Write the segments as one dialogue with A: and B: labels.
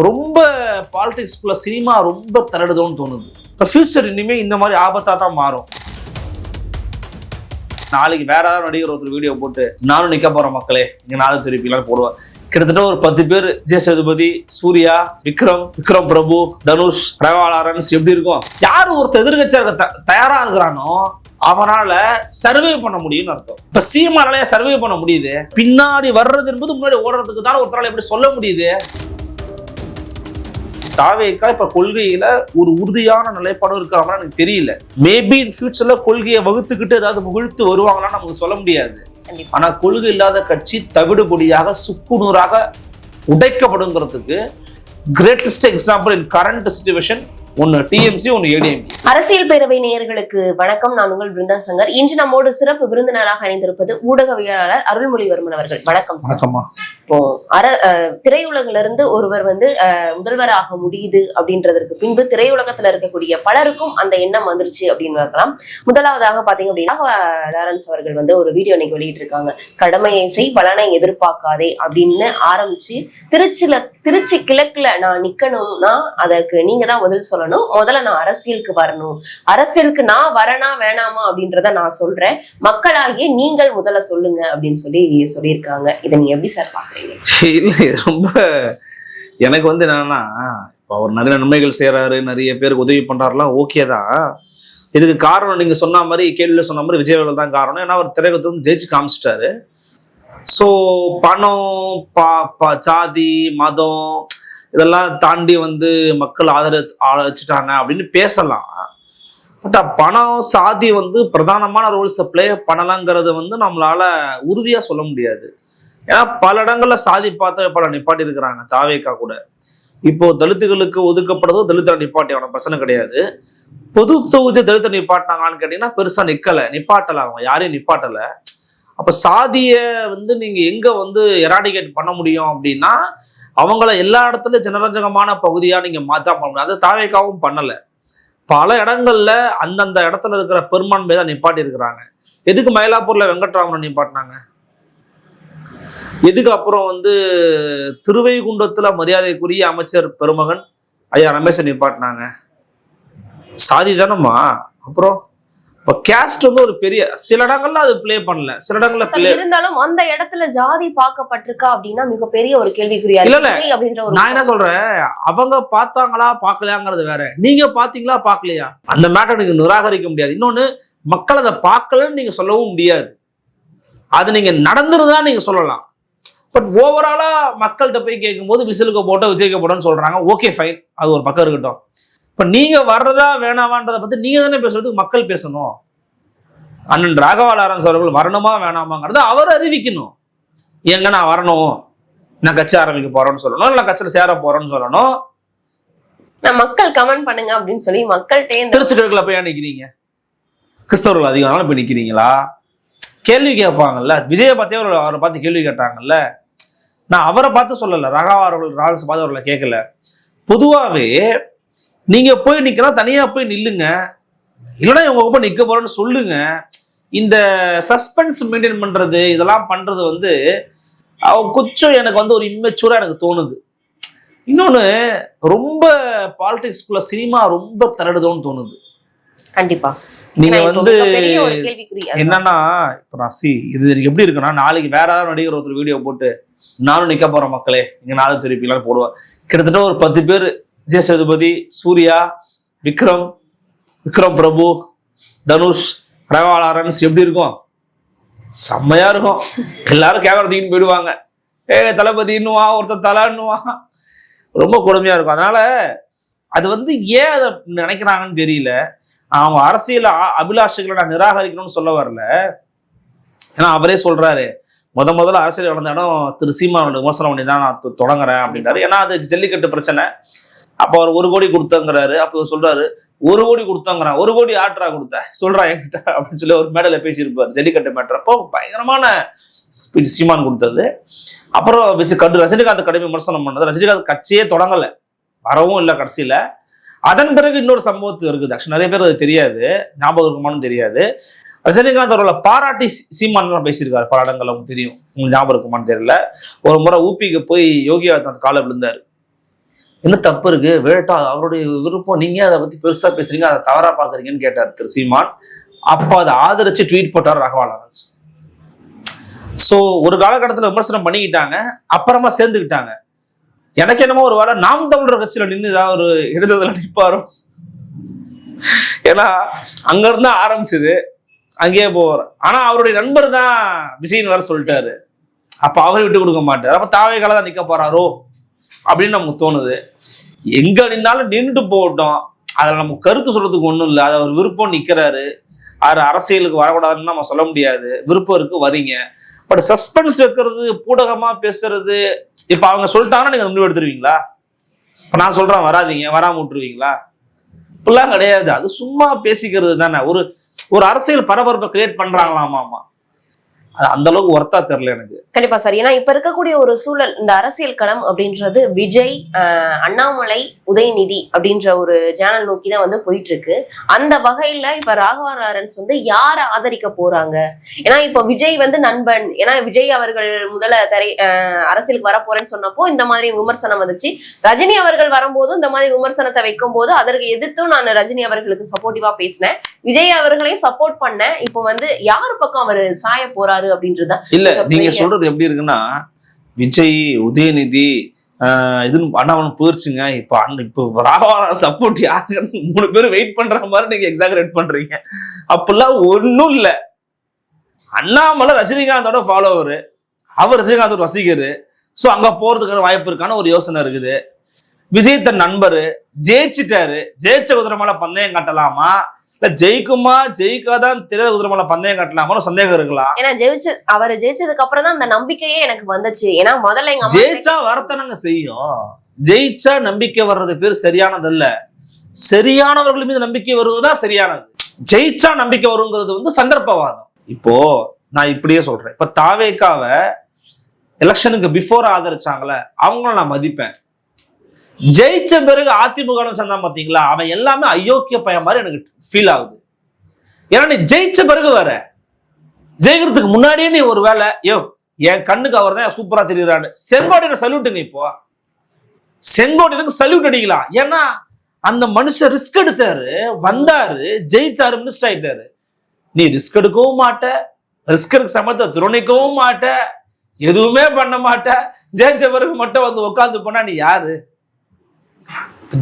A: ரொம்ப பாலிடிக்ஸ்குள்ள சினிமா ரொம்ப தலையிடுதோன்னு தோணுது. இப்போ ஃபியூச்சர் இனிமேல் இந்த மாதிரி ஆபத்தாக தான் மாறும். நாளைக்கு வேற ஏதாவது நடிகர் ஒருத்தர் வீடியோ போட்டு நானும் நிற்க போற மக்களே இங்க நானும் திருப்பிலாம் போடுவேன். கிட்டத்தட்ட ஒரு 10 பேர் விஜய் சேதுபதி, சூர்யா, விக்ரம் பிரபு, தனுஷ், பிரகாலாரன்ஸ் எப்படி இருக்கும்? யாரு ஒருத்தர் எதிர்கட்சியா இருக்க தயாரா இருக்கிறானோ அவனால சர்வே பண்ண முடியும்னு அர்த்தம். இப்ப சீமானாலே சர்வே பண்ண முடியுது. பின்னாடி வர்றது என்பது முன்னாடி ஓடுறதுக்கு தான் ஒருத்தரால எப்படி சொல்ல முடியுது? தாவேக்கா இப்ப கொள்கையில ஒரு உறுதியான நிலைப்பாடு இருக்காம எனக்கு தெரியல. மேபி இன் ஃபியூச்சர்ல கொள்கையை வகுத்துக்கிட்டு ஏதாவது முகிழ்த்து வருவாங்களான்னு நமக்கு சொல்ல முடியாது. ஆனா கொள்கை இல்லாத கட்சி தவிடுபடியாக சுக்குநூறாக உடைக்கப்படுங்கிறதுக்கு greatest example in current situation ஒன்னு டிஎம்சி, ஒன்னு ஏடிஎம்கே.
B: அரசியல் பேரவை நேயர்களுக்கு வணக்கம். நான் உங்கள் பிருந்தா சங்கர். இன்று நம்மோடு சிறப்பு விருந்தினராக இணைந்திருப்பது ஊடகவியலாளர் அருள்மொழிவர்மன் அவர்கள். வணக்கம்.
A: வணக்கம்மா.
B: இப்போ திரையுலகில இருந்து ஒருவர் முதல்வராக முடியுது அப்படின்றதற்கு பின்பு திரையுலகத்துல இருக்கக்கூடிய பலருக்கும் அந்த எண்ணம் வந்துருச்சு அப்படின்னு இருக்கலாம். முதலாவதாக பாத்தீங்க அப்படின்னா லாரன்ஸ் அவர்கள் ஒரு வீடியோ இன்னைக்கு வெளியிட்டு இருக்காங்க. கடமையை செய், பலனை எதிர்பார்க்காதே அப்படின்னு ஆரம்பிச்சு திருச்சி கிழக்குல நான் நிக்கணும்னா அதற்கு நீங்க தான் பதில் சொல்லணும். முதல்ல நான் அரசியலுக்கு வரணும், அரசியலுக்கு நான் வரனா வேணாமா அப்படின்றத நான் சொல்றேன், மக்களாகிய நீங்கள் முதல்ல சொல்லுங்க அப்படின்னு சொல்லியிருக்காங்க. இதை நீங்க எப்படி சார் பாக்குறீங்க?
A: இல்ல, ரொம்ப எனக்கு என்னன்னா, இப்போ அவர் நிறைய நன்மைகள் செய்யறாரு, நிறைய பேருக்கு உதவி பண்றாருலாம், ஓகே தான். இதுக்கு காரணம் நீங்க சொன்ன மாதிரி, கேள்வியில சொன்ன மாதிரி விஜய் அவர்கள் தான் காரணம். ஏன்னா அவர் திரையுலகத்தை ஜெயிச்சு காமிச்சிட்டாரு. ஸோ பணம், சாதி, மதம் இதெல்லாம் தாண்டி மக்கள் ஆதரிச்சுட்டாங்க அப்படின்னு பேசலாம். பட் பணம், சாதி பிரதானமான ரோல்ஸை பிளே பண்ணலாங்கிறது நம்மளால உறுதியா சொல்ல முடியாது. ஏன்னா பல இடங்கள்ல சாதி பார்த்து பல நிப்பாட்டி இருக்கிறாங்க. தாவேக்கா கூட இப்போ தலித்துகளுக்கு ஒதுக்கப்படுறதோ தலித்த நிப்பாட்டி அவன பிரச்சனை கிடையாது. பொது தொகுதி தலித்த நிப்பாட்டினாங்கன்னு கேட்டீங்கன்னா பெருசா நிப்பாட்டல, அவங்க யாரையும் நிப்பாட்டல. அப்ப சாதிய நீங்க எங்க எராடிகேட் பண்ண முடியும் அப்படின்னா அவங்கள எல்லா இடத்துலயும் ஜனரஞ்சகமான பகுதியா நீங்க மாத்தா பண்ண முடியும். அதை தாவேக்காவும் பண்ணல. பல இடங்கள்ல அந்தந்த இடத்துல இருக்கிற பெரும்பான்மை தான் நிப்பாட்டி இருக்கிறாங்க. எதுக்கு மயிலாப்பூர்ல வெங்கட்ராமனை நிப்பாட்டினாங்க? எதுக்கு அப்புறம் திருவைகுண்டத்துல மரியாதைக்குரிய அமைச்சர் பெருமகன் ஐயா ரமேஷை நிப்பாட்டினாங்க? சாதி தானம்மா. அப்புறம் கேஸ்ட் ஒரு பெரிய சில இடங்கள்ல அது பிளே பண்ணல, சில இடங்கள்ல பிளே
B: இருந்தாலும் அந்த இடத்துல ஜாதி பார்க்கப்பட்டிருக்கா அப்படின்னா மிகப்பெரிய ஒரு கேள்விக்குறியா.
A: இல்ல நான் என்ன சொல்றேன், அவங்க பார்த்தாங்களா பார்க்கலையாங்கிறது வேற. நீங்க பாத்தீங்களா பார்க்கலையா, அந்த மேட்டர் நீங்க நிராகரிக்க முடியாது. இன்னொன்னு, மக்கள் அதை பார்க்கலன்னு நீங்க சொல்லவும் முடியாது. அது நீங்க நடந்துருதா நீங்க சொல்லலாம். பட் ஓவராலா மக்கள்கிட்ட போய் கேட்கும் போது விசிலுக்கு போட்ட விஜய்க்கு போட்டோன்னு சொல்றாங்க. ஓகே ஃபைன், அது ஒரு பக்கம் இருக்கட்டும். இப்ப நீங்க வர்றதா வேணாமான்றதை பத்தி நீங்க தானே பேசுறதுக்கு மக்கள் பேசணும். அண்ணன் ராகவா லாரன்ஸ் அவர்கள் வரணுமா வேணாமாங்கிறத அவர் அறிவிக்கணும். எங்க நான் வரணும், நான் கட்சி ஆரம்பிக்க போறேன்னு சொல்லணும், இல்லை கட்சியில சேர போறேன்னு சொல்லணும்.
B: நான் மக்கள் கமெண்ட் பண்ணுங்க அப்படின்னு சொல்லி மக்கள்கிட்ட
A: திருச்சி கிழக்குல போய் நிக்கிறீங்க, கிறிஸ்தவர்கள் அதிகம் போய் நிக்கிறீங்களா? கேள்வி கேட்பாங்கல்ல. விஜயை பார்த்தே அவரை பார்த்து கேள்வி கேட்டாங்கல்ல. நான் அவரை பார்த்து சொல்லல, ராகவா அவர்கள் லாரன்ஸ் பார்த்து அவர்களை கேட்கல. பொதுவாகவே நீங்க போய் நிக்கலாம், தனியா போய் நில்லுங்க, இல்லைன்னா இவங்க போய் நிக்க போறேன்னு சொல்லுங்க. இந்த சஸ்பென்ஸ் மெயின்டைன் பண்றது, இதெல்லாம் பண்றது கொஞ்சம் எனக்கு ஒரு இம்மெச்சூரா எனக்கு தோணுது. இன்னொன்னு, ரொம்ப பாலிடிக்ஸ்குள்ள சினிமா ரொம்ப தலையிடுதோன்னு தோணுது.
B: கண்டிப்பா
A: நீங்க என்னன்னா, இப்ப நான் இது எப்படி இருக்குன்னா, நாளைக்கு வேற ஏதாவது நடிகர் ஒருத்தர் வீடியோ போட்டு நானும் நிக்க போற மக்களே இங்க நானும் திருப்பிலாம் போடுவேன். கிட்டத்தட்ட ஒரு 10 பேர் விஜய் சேதுபதி, சூர்யா, விக்ரம் பிரபு, தனுஷ், பிரகாலாரன்ஸ் எப்படி இருக்கும்? செம்மையா இருக்கும். எல்லாரும் கேமரா தூக்கின்னு போயிடுவாங்க. தளபதி இன்னுவா, ஒருத்தர் தலைன்னுவா, ரொம்ப கொடுமையா இருக்கும். அதனால அது ஏன் அதை நினைக்கிறாங்கன்னு தெரியல. அவங்க அரசியல் அபிலாஷைகளை நான் நிராகரிக்கணும்னு சொல்ல வரல. ஏன்னா அவரே சொல்றாரு, முதல்ல அரசியல் வளர்ந்த இடம் திரு சீமானோட விமர்சனம் பண்ணி தான் நான் தொடங்குறேன் அப்படின்றாரு. ஏன்னா அது ஜல்லிக்கட்டு பிரச்சனை. அப்போ அவர் 1 கோடி கொடுத்தங்கிறாரு. அப்போ சொல்றாரு 1 கோடி கொடுத்தங்கிறான், 1 கோடி ஆட்ரா கொடுத்த சொல்றா என்கிட்ட அப்படின்னு சொல்லி ஒரு மேடையில பேசியிருப்பாரு. ஜல்லிக்கட்டு மேட்டர் அப்போ பயங்கரமான ஸ்பீச் சீமான் கொடுத்தது. அப்புறம் ரஜினிகாந்த் கடுமை விமர்சனம் பண்ணது. ரஜினிகாந்த் கட்சியே தொடங்கலை, வரவும் இல்லை கடைசியில. அதன் பிறகு இன்னொரு சம்பவத்து இருக்குது. ஆக்சுவலி நிறைய பேர் அது தெரியாது, ஞாபகம் இருக்குமானு தெரியாது. ரஜினிகாந்த் அவர்களை பாராட்டி சீமான் பேசியிருக்காரு பல இடங்கள்ல. உங்களுக்கு தெரியும், உங்களுக்கு ஞாபகம் இருக்குமான்னு தெரியல. ஒரு முறை ஊபிக்கு போய் யோகி ஆதித்யநாத் காலை விழுந்தாரு. என்ன தப்பு இருக்கு, வேட்டா அவருடைய விருப்பம், நீங்க அதை பத்தி பெருசா பேசுறீங்க, அதை தவறா பாக்குறீங்கன்னு கேட்டார் திரு சீமான். அப்ப அதை ஆதரிச்சு ட்வீட் போட்டார் ராகவா லாரன்ஸ். சோ ஒரு காலகட்டத்துல விமர்சனம் பண்ணிக்கிட்டாங்க, அப்புறமா சேர்ந்துக்கிட்டாங்க. எனக்கு என்னமோ ஒரு வேளை நாம் தமிழர் கட்சியில நின்று ஏதாவது ஒரு இடைத்தேர்தல நிற்பாரோ, ஏன்னா அங்க இருந்தா ஆரம்பிச்சது, அங்கேயே போவார். ஆனா அவருடைய நண்பர் தான் விஜயின் வர சொல்லிட்டாரு, அப்ப அவர் விட்டு கொடுக்க மாட்டார். அப்ப தாவேக்கால தான் நிக்க போறாரோ அப்படின்னு நமக்கு தோணுது. எங்க நின்னாலும் நின்றுட்டு போகட்டும், அதுல நமக்கு கருத்து சொல்றதுக்கு ஒண்ணும் இல்லை. அது அவர் விருப்பம், நிக்கிறாரு. அது அரசியலுக்கு வரக்கூடாதுன்னு நம்ம சொல்ல முடியாது. விருப்பம் இருக்கு, வரீங்க. பட் சஸ்பென்ஸ் வைக்கிறது, பூடகமா பேசுறது, இப்ப அவங்க சொல்லிட்டாங்கன்னா நீங்க முடிவு எடுத்துருவீங்களா? இப்ப நான் சொல்றேன் வராதீங்க, வராம விட்டுருவீங்களா? இப்பெல்லாம் கிடையாது. அது சும்மா பேசிக்கிறது தானே. ஒரு அரசியல் பரபரப்பை கிரியேட் பண்றாங்களாமா. அது அந்த அளவுக்கு ஒர்த்தா தெரியல எனக்கு.
B: கண்டிப்பா சார். ஏன்னா இப்ப இருக்கக்கூடிய ஒரு சூழல், இந்த அரசியல் களம் அப்படின்றது விஜய், அண்ணாமலை, உதயநிதி அப்படின்ற ஒரு சேனல் நோக்கி தான் வந்து போயிட்டு இருக்கு. அந்த வகையில இப்ப ராகவா லாரன்ஸ் வந்து யாரை ஆதரிக்க போறாங்க? ஏன்னா இப்ப விஜய் வந்து நண்பன், ஏன்னா விஜய் அவர்கள் முதல்ல அரசியலுக்கு வர போறேன்னு சொன்னப்போ இந்த மாதிரி விமர்சனம் வந்துச்சு. ரஜினி அவர்கள் வரும்போது இந்த மாதிரி விமர்சனத்தை வைக்கும் போது அதற்கு எதிர்த்தும் நான் ரஜினி அவர்களுக்கு சப்போர்ட்டிவா பேசினேன், விஜய் அவர்களையும் சப்போர்ட் பண்ணேன். இப்போ வந்து யார் பக்கம் அவர் சாய போறாரு அப்படின்றதா
A: இல்ல. நீங்க சொல்றது எப்படி இருக்குன்னா, விஜய், உதயநிதி இதுன்னு அண்ணாமலை போயிருச்சுங்க, இப்ப ராகவா சப்போர்ட் யாருன்னு 3 பேரும் வெயிட் பண்ற மாதிரி நீங்க எக்ஸாகரேட் பண்றீங்க. அப்படிலாம் ஒன்னும் இல்ல. அண்ணாமலை ரஜினிகாந்தோட ஃபாலோவர், அவர் ரஜினிகாந்தோட ரசிகர். சோ அங்க போறதுக்கான வாய்ப்பு இருக்கான ஒரு யோசனை இருக்குது. விஜய் தன் நண்பரு, ஜெயிச்சுட்டாரு. ஜெயிச்ச குதிரை மேல பந்தயம் கட்டலாமா, இல்ல ஜெயிக்குமா ஜெயிக்காதான் தெரியாத குதிரை மேல பந்தயம் கட்டலாமா சந்தேகம் இருக்கலாம்.
B: ஏன்னா அவர் ஜெயிச்சதுக்கு அப்புறம் தான் அந்த நம்பிக்கையே எனக்கு வந்துச்சு. ஏன்னா முதல்ல எங்க
A: ஜெயிச்சா வரத்தனங்க செய்யும். ஜெயிச்சா நம்பிக்கை வர்றது பேர் சரியானது இல்ல. சரியானவர்கள் மீது நம்பிக்கை வருவதுதான் சரியானது. ஜெயிச்சா நம்பிக்கை வருங்கிறது வந்து சந்தர்ப்பவாதம். இப்போ நான் இப்படியே சொல்றேன், இப்ப தாவேக்காவை எலெக்ஷனுக்கு பிஃபோர் ஆதரிச்சாங்களே, அவங்கள நான் மதிப்பேன். ஜெயிச்ச பிறகு அதிமுக சந்தான் பாத்தீங்களா, அவன் எல்லாமே அயோக்கிய பையன் மாதிரி எனக்கு ஃபீல் ஆகுது. ஏன்னா நீ ஜெயிச்ச பிறகு வர, ஜெயிக்கிறதுக்கு முன்னாடியே நீ ஒரு வேலை, என் கண்ணுக்கு அவர் தான் சூப்பரா தெரியுறான்னு செங்கோட்டையனுக்கு சல்யூட்டுங்க. இப்போ செங்கோட்டையனுக்கு சல்யூட் அடிக்கலாம். ஏன்னா அந்த மனுஷன் ரிஸ்க் எடுத்தாரு, வந்தாரு, ஜெயிச்சாரு, மினிஸ்டர் ஆயிட்டாரு. நீ ரிஸ்க் எடுக்கவும் மாட்ட, ரிஸ்க் எடுக்க சமயத்தை துரணிக்கவும் மாட்ட, எதுவுமே பண்ண மாட்ட. ஜெயிச்ச பிறகு மட்டும் வந்து உட்காந்து போனா நீ யாரு?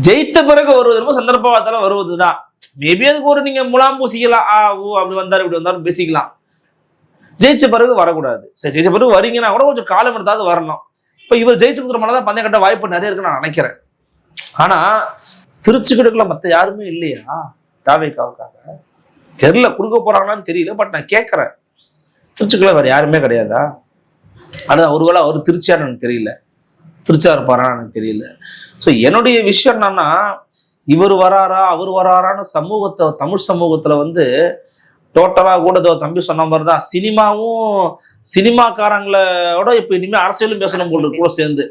A: ஜெயித்த பிறகு வருவது சந்தர்ப்பவாதத்தால வருவதுதான். மேபி அதுக்கு ஒரு நீங்க முலாம் பூசிக்கலாம், அப்படி வந்தாரு இப்படி வந்தாலும் பேசிக்கலாம். ஜெயிச்ச பிறகு வரக்கூடாது. சரி, ஜெயிச்ச பிறகு வரீங்கன்னா கூட கொஞ்சம் காலம் எடுத்தாவது வரணும். இப்ப இவர் ஜெயிச்சு கொடுக்குற மாதிரிதான் பந்தயம் கட்ட வாய்ப்பு நிறைய இருக்குன்னு நான் நினைக்கிறேன். ஆனா திருச்சிக்கிடுக்குள்ள மத்த யாருமே இல்லையா தாவேக்காவுக்காக? தெரியல, கொடுக்க போறாங்களான்னு தெரியல. பட் நான் கேட்கறேன், திருச்சிக்குள்ள வேற யாருமே கிடையாதா? ஆனா ஒருவேளை அவர் திருச்சியான்னு எனக்கு தெரியல, திருச்சா இருப்பாரான்னு எனக்கு தெரியல. ஸோ என்னுடைய விஷயம் என்னன்னா, இவர் வராரா அவர் வராரான்னு சமூகத்தை, தமிழ் சமூகத்துல வந்து டோட்டலா கூட தம்பி சொன்ன மாதிரி தான் சினிமாவும் சினிமாக்காரங்களோட இப்ப இனிமே அரசியலும் பேசணும் போல கூட சேர்ந்து.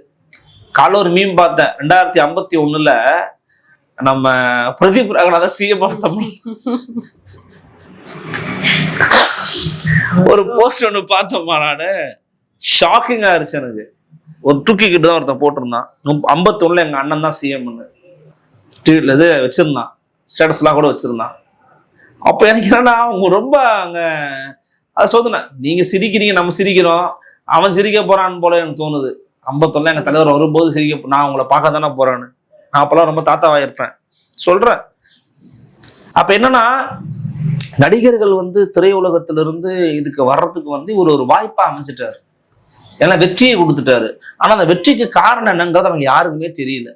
A: கால ஒரு மீம் பார்த்தேன், 2051 நம்ம பிரதீப் ராகவன் சிஎம் தமிழ் ஒரு போஸ்ட் ஒண்ணு பார்த்தோமா, நானு ஷாக்கிங்கா இருந்துச்சு எனக்கு. ஒரு தூக்கி கிட்ட தான் ஒருத்தன் போட்டிருந்தான், 51 எங்க அண்ணன் தான் சிஎம்னு இது வச்சிருந்தான், ஸ்டேட்டஸ் எல்லாம் கூட வச்சிருந்தான். அப்ப எனக்கு என்னன்னா அவங்க ரொம்ப அங்க அதை சொன்னேன், நீங்க சிரிக்கிறீங்க, நம்ம சிரிக்கிறோம், அவன் சிரிக்க போறான்னு போல எனக்கு தோணுது. 51 எங்க தலைவர் வரும்போது சிரிக்க, நான் உங்களை பார்க்க தானே போறேன்னு. நான் அப்பெல்லாம் ரொம்ப தாத்தாவா இருப்பேன் சொல்றேன். அப்ப என்னன்னா நடிகர்கள் வந்து திரையுலகத்திலிருந்து இதுக்கு வர்றதுக்கு வந்து ஒரு வாய்ப்பா அமைச்சிட்டாரு. ஏன்னா வெற்றியை கொடுத்துட்டாரு. ஆனா அந்த வெற்றிக்கு காரணம் என்னங்கிறது அவங்க யாருக்குமே தெரியல.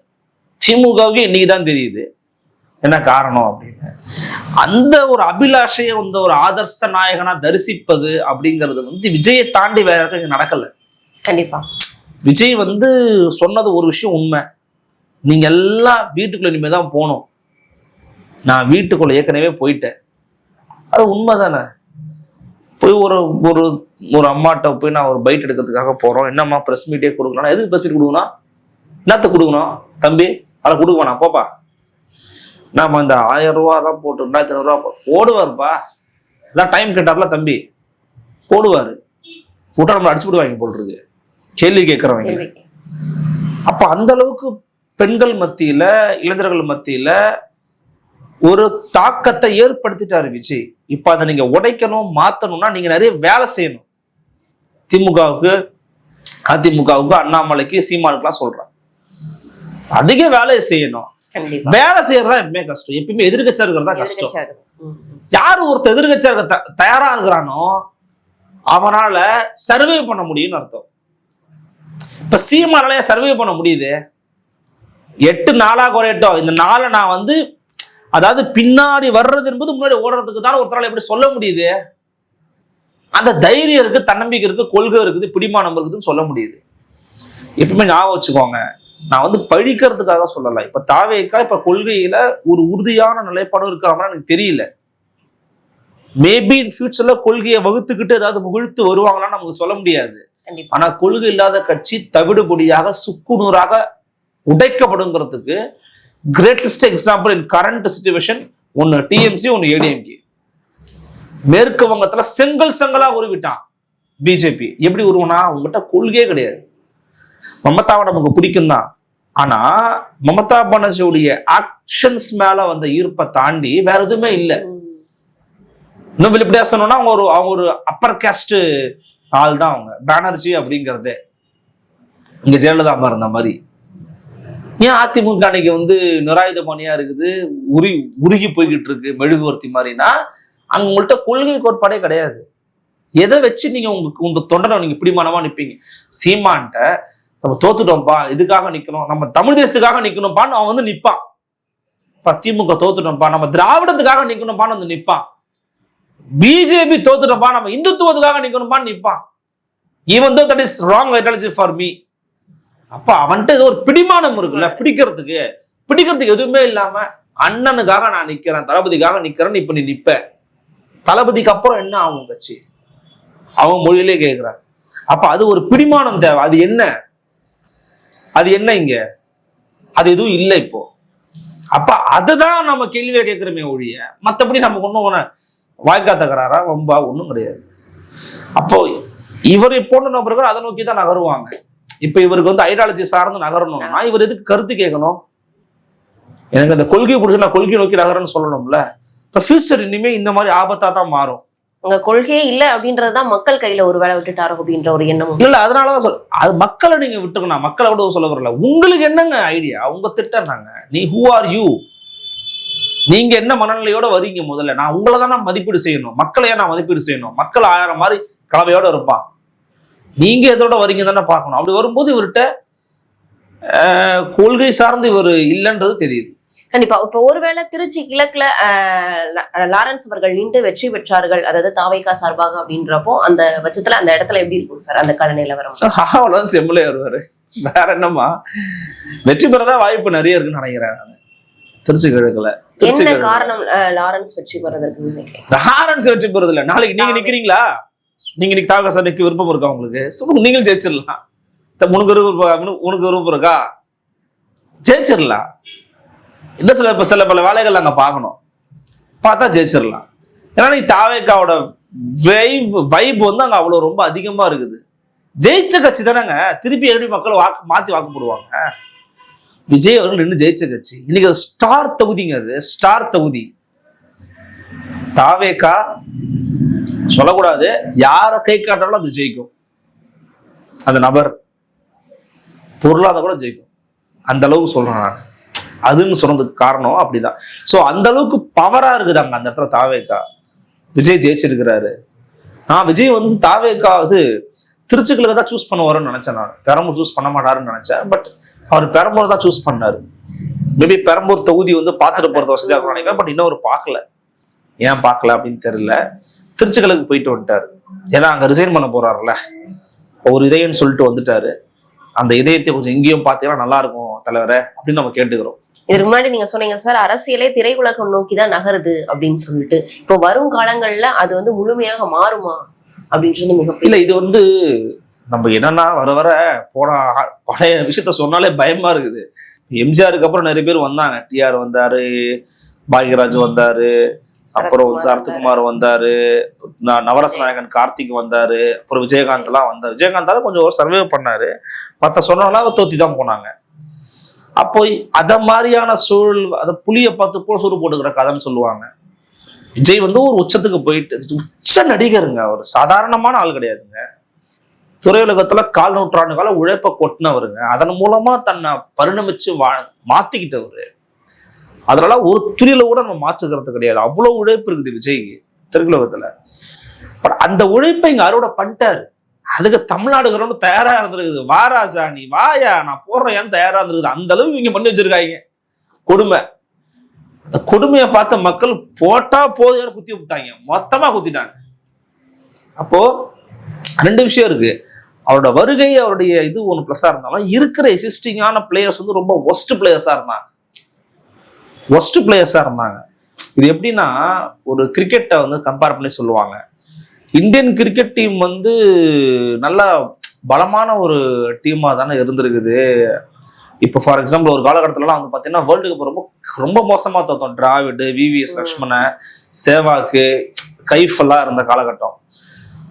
A: திமுகவுக்கு இன்னைக்குதான் தெரியுது என்ன காரணம் அப்படின்னு. அந்த ஒரு அபிலாஷையை வந்து ஒரு ஆதர்ச நாயகனா தரிசிப்பது அப்படிங்கிறது வந்து விஜயை தாண்டி வேற யாருக்கும் நடக்கல.
B: கண்டிப்பா
A: விஜய் வந்து சொன்னது ஒரு விஷயம் உண்மை, நீங்க எல்லாம் வீட்டுக்குள்ள இனிமேதான் போகணும், நான் வீட்டுக்குள்ள ஏற்கனவே போயிட்டேன். அது உண்மைதானே. போய் ஒரு ஒரு ஒரு அம்மாட்ட போய் நான் ஒரு பைட் எடுக்கிறதுக்காக போறோம், என்னம்மா ப்ரெஸ் மீட்டே கொடுக்கணும், எதுக்கு ப்ரெஸ் மீட் கொடுக்கணும், என்னத்த கொடுக்கணும் தம்பி, அதை கொடுக்க வேணாம் போப்பா, நாம இந்த 1000 ரூபா தான் போட்டு 2500 ரூபா போடுவாருப்பா, எல்லாம் டைம் கேட்டார்ல தம்பி போடுவாரு, கூட்டம் நம்மளை அடிச்சு போட்டு வாங்கி போட்டுருக்கு கேள்வி கேட்கறவங்க. அப்ப அந்த அளவுக்கு பெண்கள் மத்தியில, இளைஞர்கள் மத்தியில ஒரு தாக்கத்தை ஏற்படுத்திட்டாரு விஜய். இப்ப அதை நீங்க உடைக்கணும், மாத்தணும்னா நீங்க நிறைய வேலை செய்யணும். திமுகவுக்கு, அதிமுகவுக்கு, அண்ணாமலைக்கு, சீமானுக்குலாம் சொல்றேன், அதிக வேலையை செய்யணும். வேலை செய்யறதா எப்பவுமே கஷ்டம். எப்பயுமே எதிர்கட்சியா இருக்கிறதா கஷ்டம். யாரு ஒருத்தர் எதிர்கட்சியா இருக்க தயாரா இருக்கிறானோ அவனால சர்வே பண்ண முடியும்னு அர்த்தம். இப்ப சீமானால சர்வே பண்ண முடியுது. 8 நாளா குறையட்டும், இந்த நாளை நான் வந்து, அதாவது பின்னாடி வர்றது என்பது முன்னாடி ஓடுறதுக்கு தான் ஒருத்தரால எப்படி சொல்ல முடியுது? அந்த தைரியம் இருக்கு, தன்னம்பிக்கை இருக்கு, கொள்கை இருக்குது, பிடிமானம் இருக்குதுன்னு சொல்ல முடியுது. எப்பவுமே ஞாபகம் வச்சுக்கோங்க, நான் வந்து பழிக்கிறதுக்காக சொல்லல. இப்ப தாவேக்கா இப்ப கொள்கையில ஒரு உறுதியான நிலைப்பாடு இருக்காம எனக்கு தெரியல. மேபி இன் ஃபியூச்சர்ல கொள்கையை வகுத்துக்கிட்டு ஏதாவது முகிழ்த்து வருவாங்களான்னு நமக்கு சொல்ல முடியாது. ஆனா கொள்கை இல்லாத கட்சி தவிடுபடியாக சுக்குநூறாக உடைக்கப்படுங்கிறதுக்கு greatest example in current situation ஒன்னு டிஎம்சி, ஒன்னு ஏடிஎம்கே. மேற்கு வங்கத்துல செங்கலா உருவிட்டான் பிஜேபி. எப்படி உருவனா? உங்ககிட்ட கொள்கையே கிடையாது. மமதாவை நமக்கு பிடிக்கும் தான், ஆனா மமதா பானர்ஜியுடைய ஆக்ஷன்ஸ் மேல வந்த ஈர்ப்பை தாண்டி வேற எதுவுமே இல்லை. இன்னும் வெளிப்படையா சொன்னோம்னா அவங்க ஒரு அப்பர் காஸ்ட் ஆள் தான் அவங்க பானர்ஜி அப்படிங்கிறதே. இங்க ஜெயலலிதா இருந்த மாதிரி ஏன் அதிமுக அன்னைக்கு வந்து நிராயுத பணியா இருக்குது, உருகி போய்கிட்டு இருக்கு மெழுகுவர்த்தி மாதிரினா, அங்க உங்கள்கிட்ட கொள்கை கோட்பாடே கிடையாது. எதை வச்சு நீங்க உங்க தொண்டனை நீங்க பிடிமானமா நிப்பீங்க? சீமான்ட்ட நம்ம தோத்துட்டோம்ப்பா, இதுக்காக நிக்கணும், நம்ம தமிழ் தேசத்துக்காக நிக்கணும்ப்பான்னு அவன் வந்து நிப்பான். திமுக தோத்துட்டோம்ப்பா, நம்ம திராவிடத்துக்காக நிக்கணும்ப்பான்னு வந்து நிப்பான். பிஜேபி தோத்துட்டோம்ப்பா, நம்ம இந்துத்துவத்துக்காக நிக்கணும்ப்பான்னு நிப்பான். Even though that is wrong ideology for me. அப்ப அவன்கிட்ட ஏதோ ஒரு பிடிமானம் இருக்குல்ல, பிடிக்கிறதுக்கு எதுவுமே இல்லாம அண்ணனுக்காக நான் நிக்கிறேன், தளபதிக்காக நிக்கிறேன்னு இப்ப நீ நிப்ப. தளபதிக்கு அப்புறம் என்ன ஆகும் கட்சி? அவன் மொழியிலே கேட்கிறான். அப்ப அது ஒரு பிடிமானம் தேவை. அது என்ன இங்க? அது எதுவும் இல்லை இப்போ. அப்ப அதுதான் நம்ம கேள்வியை கேட்கிறோமே ஒழிய மற்றபடி நமக்கு ஒன்றும் வாய்க்கா தகராறா வம்பா ஒன்றும் கிடையாது. அப்போ இவரை போன்ற நபர்கள் அதை நோக்கி தான் நகருவாங்க. இப்ப இவருக்கு வந்து ஐடியாலஜி சார்ந்து நகரணும்னா இவர் எதுக்கு கருத்து கேட்கணும்? எனக்கு அந்த கொள்கையை பிடிச்சி நான் கொள்கையை நோக்கி நகரன்னு சொல்லணும்ல. இப்ப ஃபியூச்சர் இனிமே இந்த மாதிரி ஆபத்தா தான் மாறும்.
B: உங்க கொள்கையே இல்ல அப்படின்றதுதான் மக்கள் கையில ஒரு வேலை விட்டுட்டாரோ அப்படின்ற ஒரு எண்ணம்
A: இல்ல. அதனாலதான் சொல்ல, அது மக்களை நீங்க விட்டுக்கணும். மக்களை விட சொல்ல வரல. உங்களுக்கு என்னங்க ஐடியா? உங்க திட்டம்னாங்க. நீ ஹூ ஆர் யூ? நீங்க என்ன மனநிலையோட வரீங்க? முதல்ல நான் உங்களை தான் நான் மதிப்பீடு செய்யணும். மக்களையே நான் மதிப்பீடு செய்யணும். மக்கள் 1000 மாதிரி கலவையோட இருப்பான். நீங்க எதோட வரீங்க தானே பார்க்கணும். அப்படி வரும்போது இவர்கிட்ட கொள்கை சார்ந்து இவர் இல்லைன்றது தெரியுது.
B: கண்டிப்பா. இப்ப ஒருவேளை திருச்சி கிழக்குல லாரன்ஸ் அவர்கள் நின்று வெற்றி பெற்றார்கள், அதாவது தாவைக்கா சார்பாக அப்படின்றப்போ அந்த பட்சத்துல அந்த இடத்துல எப்படி இருக்கும் சார் அந்த கள நிலவரம்?
A: அவ்வளவுதான், செம்மிலே வருவாரு. வேற என்னமா, வெற்றி பெறதான் வாய்ப்பு நிறைய இருக்குன்னு நினைக்கிறேன் நான் திருச்சி கிழக்குல.
B: என்ன காரணம் லாரன்ஸ் வெற்றி பெறதற்கு?
A: லாரன்ஸ் வெற்றி பெறது இல்ல. நாளைக்கு நீங்க நிக்கிறீங்களா? நீங்க இன்னைக்கு தாவைக்கா சார் நிக்க விருப்பம் இருக்கா உங்களுக்கு? சொல்லுங்க, நீங்களும் ஜெயிச்சிடலாம். உனக்கு விருப்பம் இருக்கா? ஜெயிச்சிடலாம். இன்னும் சில பல வேலைகள் அங்க பார்க்கணும். பார்த்தா ஜெயிச்சிடலாம். ஏன்னா நீ தாவேக்காவோட வைப் வந்து அங்க அவ்வளவு ரொம்ப அதிகமா இருக்குது. ஜெயிச்ச கட்சி தானேங்க திருப்பி எப்படி மக்கள் மாத்தி வாக்கு போடுவாங்க? விஜய் அவர்கள் நின்று ஜெயிச்ச கட்சி. இன்னைக்கு ஸ்டார் தொகுதிங்க, அது ஸ்டார் தொகுதி. தாவேக்கா சொல்லக்கூடாது, யார கை காட்டாலும் அது ஜெயிக்கும். அந்த நபர் பொருளாத கூட ஜெயிக்கும். அந்த அளவுக்கு சொல்றேன் நான். அதுன்னு சொன்னதுக்கு காரணம் அப்படிதான். சோ அந்த அளவுக்கு பவரா இருக்குது அங்க அந்த இடத்துல தாவேக்கா. விஜய் ஜெயிச்சிருக்கிறாரு. விஜய் வந்து தாவேக்கா வந்து திருச்சிகளுக்கு தான் சூஸ் பண்ணுவாருன்னு நினைச்சேன் நான். பெரம்பூர் சூஸ் பண்ண மாட்டாருன்னு நினைச்சேன். பட் அவர் பெரம்பூர் தான் சூஸ் பண்ணாரு. மேபி பெரம்பூர் தொகுதி வந்து பார்த்துட்டு போறது வசதியாக இருக்கும் நினைக்கிறேன். பட் இன்னொரு பார்க்கல. ஏன் பார்க்கல அப்படின்னு தெரியல. திருச்சிகளுக்கு போயிட்டு வந்துட்டாரு. ஏன்னா அங்க ரிசைன் பண்ண போறாருல்ல, ஒரு இதயம்னு சொல்லிட்டு வந்துட்டாரு. அந்த இதயத்தை கொஞ்சம் எங்கேயும் பார்த்தீங்கன்னா நல்லா இருக்கும் தலைவரை அப்படின்னு நம்ம கேட்டுக்கிறோம்.
B: இதுக்கு முன்னாடி நீங்க சொன்னீங்க சார், அரசியலே திரையுலகம் நோக்கிதான் நகருது அப்படின்னு சொல்லிட்டு. இப்போ வரும் காலங்கள்ல அது வந்து முழுமையாக மாறுமா அப்படின்றது மிகப்பெரிய
A: இல்ல. இது வந்து நம்ம என்னன்னா வர வர போன பழைய விஷயத்த சொன்னாலே பயமா இருக்குது. எம்ஜிஆருக்கு அப்புறம் நிறைய பேர் வந்தாங்க. டிஆர் வந்தாரு, பாக்யராஜ் வந்தாரு, அப்புறம் சரத்குமார் வந்தாரு, நவரச நாயகன் கார்த்திக் வந்தாரு, அப்புறம் விஜயகாந்த் எல்லாம் வந்தாரு. விஜயகாந்தால கொஞ்சம் சர்வே பண்ணாரு. மற்ற சொன்னாலும் தோத்தி தான் போனாங்க. அப்போ அத மாதிரியான சூழல், அத புளிய பார்த்து போல சூடு போட்டுக்கிற கதைன்னு சொல்லுவாங்க. விஜய் வந்து ஒரு உச்சத்துக்கு போயிட்டு உச்ச நடிகருங்க, ஒரு சாதாரணமான ஆள் கிடையாதுங்க. திரையுலகத்துல 4 நூற்றாண்டு கால உழைப்ப கொட்டினவருங்க. அதன் மூலமா தன்னை பரிணமிச்சு மாத்திக்கிட்டவரு. அதனால ஒரு துளியில கூட நம்ம மாற்றுக்கிறது கிடையாது. அவ்வளவு உழைப்பு இருக்குது விஜய்க்கு திரையுலகத்துல. பட் அந்த உழைப்பை இங்க அறுவடை பண்ணிட்டாரு. அதுக்கு தமிழ்நாடுகிறவங்க தயாரா இருந்திருக்குது. வாராசா நீ வாயா நான் போடுறேன்னு தயாரா இருந்திருக்குது. அந்த அளவுக்கு இங்க பண்ணி வச்சிருக்காங்க. கொடுமை. அந்த கொடுமையை பார்த்த மக்கள் போட்டா போதும் குத்தி விட்டாங்க, மொத்தமா குத்திட்டாங்க. அப்போ 2 விஷயம் இருக்கு. அவரோட வருகை, அவருடைய இது ஒன்று பிளஸா இருந்தாலும் இருக்கிற எக்ஸிஸ்டிங்கான பிளேயர்ஸ் வந்து ரொம்ப ஒஸ்ட் பிளேயர்ஸா இருந்தாங்க. இது எப்படின்னா, ஒரு கிரிக்கெட்டை வந்து கம்பேர் பண்ணி சொல்லுவாங்க. இந்தியன் கிரிக்கெட் டீம் வந்து நல்ல பலமான ஒரு டீமா தானே இருந்திருக்குது. இப்போ ஃபார் எக்ஸாம்பிள் ஒரு காலகட்டத்திலலாம் வந்து பார்த்தீங்கன்னா வேர்ல்டு கப் ரொம்ப ரொம்ப மோசமா தோத்தோம். டிராவிட், விவிஎஸ் லக்ஷ்மண, சேவாக்கு, கைஃப் எல்லாம் இருந்த காலகட்டம்.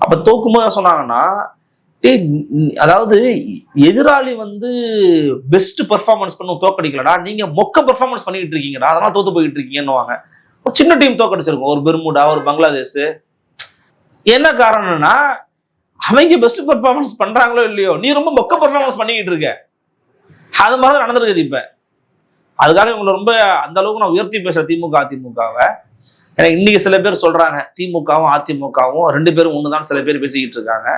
A: அப்ப தோக்கும்போது சொன்னாங்கன்னா, அதாவது எதிராளி வந்து பெஸ்ட் பெர்ஃபார்மன்ஸ் பண்ண தோக்கடிக்கலடா, நீங்க மொக்க பெர்ஃபார்மன்ஸ் பண்ணிட்டு இருக்கீங்கடா, அதனால தோத்து போயிட்டு இருக்கீங்கன்னுவாங்க. ஒரு சின்ன டீம் தோக்கடிச்சிருக்கும், ஒரு பெர்முடா, ஒரு பங்களாதேஷ். என்ன காரணம்னா, அவங்க பெஸ்ட் பெர்ஃபார்மன்ஸ் பண்றாங்களோ இல்லையோ, நீ ரொம்ப மொக்க பெர்ஃபார்மன்ஸ் பண்ணிக்கிட்டு இருக்க. அது மாதிரி நடந்திருக்குது இப்ப. அதுக்காக இவங்களை ரொம்ப அந்த அளவுக்கு நான் உயர்த்தி பேசுற திமுக அதிமுகவை. ஏன்னா இன்னைக்கு சில பேர் சொல்றாங்க திமுகவும் அதிமுகவும் 2 பேரும் ஒண்ணுதான் சில பேர் பேசிக்கிட்டு இருக்காங்க.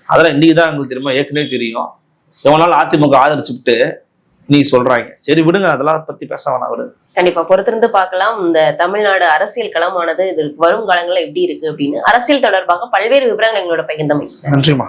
A: அதெல்லாம் இன்னைக்குதான் எங்களுக்கு தெரியுமா, ஏற்கனவே தெரியும். எவ்வளவு நாள் அதிமுக ஆதரிச்சுட்டு நீ சொல்றாங்க. சரி விடுங்க, அதெல்லாம் பத்தி பேச வேணாம், விடுங்க.
B: கண்டிப்பா பொறுத்திருந்து பார்க்கலாம். இந்த தமிழ்நாடு அரசியல் களமானது இது வரும் காலங்களில் எப்படி இருக்கு அப்படின்னு அரசியல் தொடர்பாக பல்வேறு விவரங்கள் எங்களோட பகிர்ந்தமை.
A: நன்றிமா.